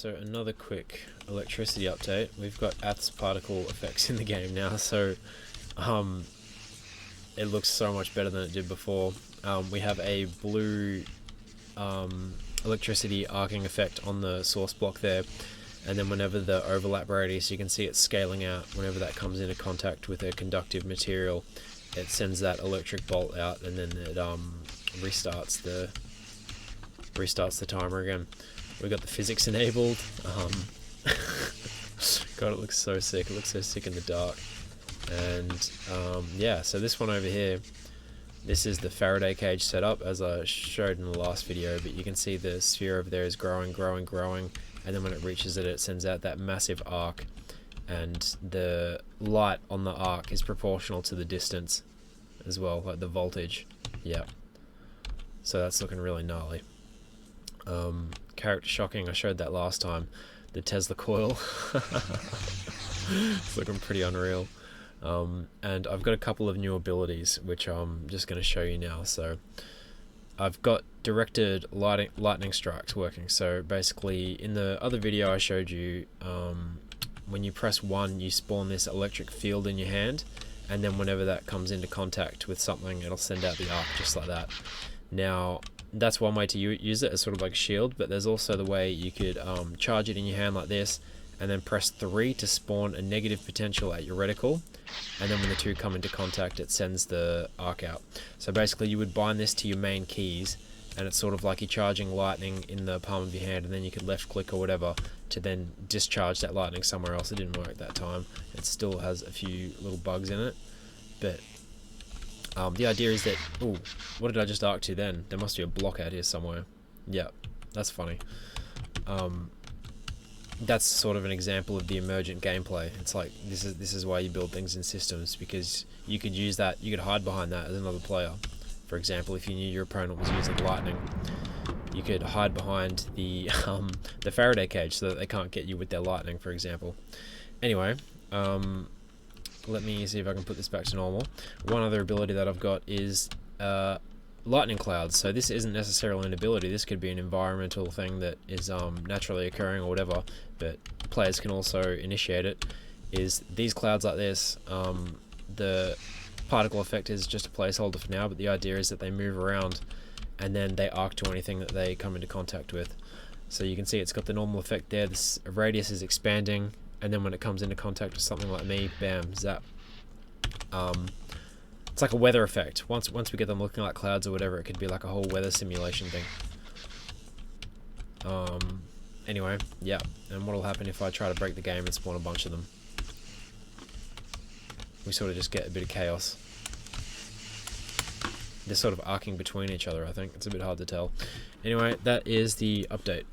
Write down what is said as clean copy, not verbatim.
So another quick electricity update. We've got ATLA particle effects in the game now, so it looks so much better than it did before. We have a blue electricity arcing effect on the source block there, and then whenever the overlap radius, you can see it scaling out. Whenever that comes into contact with a conductive material, it sends that electric bolt out, and then it restarts the timer again. We've got the physics enabled. God, it looks so sick. It looks so sick in the dark. And yeah, so this one over here, this is the Faraday cage setup, as I showed in the last video, but you can see the sphere over there is growing, and then when it reaches it, it sends out that massive arc, and the light on the arc is proportional to the distance as well, like the voltage. Yeah. So that's looking really gnarly. Character shocking, I showed that last time. The Tesla coil. It's looking pretty unreal. And I've got a couple of new abilities which I'm just going to show you now. So I've got directed lightning strikes working. So basically, in the other video I showed you, when you press 1 you spawn this electric field in your hand, and then whenever that comes into contact with something, it'll send out the arc just like that. Now that's one way to use it as sort of like a shield, but there's also the way you could charge it in your hand like this, and then press 3 to spawn a negative potential at your reticle, and then when the two come into contact, it sends the arc out. So basically you would bind this to your main keys, and it's sort of like you're charging lightning in the palm of your hand, and then you could left click or whatever to then discharge that lightning somewhere else. It didn't work that time. It still has a few little bugs in it, but the idea is that... Ooh, what did I just arc to then? There must be a block out here somewhere. Yeah, that's funny. That's sort of an example of the emergent gameplay. It's like, this is why you build things in systems, because you could use that, you could hide behind that as another player. For example, if you knew your opponent was using lightning, you could hide behind the Faraday cage so that they can't get you with their lightning, for example. Anyway, let me see if I can put this back to normal. One other ability that I've got is lightning clouds. So this isn't necessarily an ability. This could be an environmental thing that is naturally occurring or whatever, but players can also initiate it. Is these clouds like this, the particle effect is just a placeholder for now, but the idea is that they move around and then they arc to anything that they come into contact with. So you can see it's got the normal effect there. This radius is expanding, and then when it comes into contact with something like me, bam, zap. It's like a weather effect. Once we get them looking like clouds or whatever, it could be like a whole weather simulation thing. Anyway, yeah. And what'll happen if I try to break the game and spawn a bunch of them? We sort of just get a bit of chaos. They're sort of arcing between each other, I think. It's a bit hard to tell. Anyway, that is the update.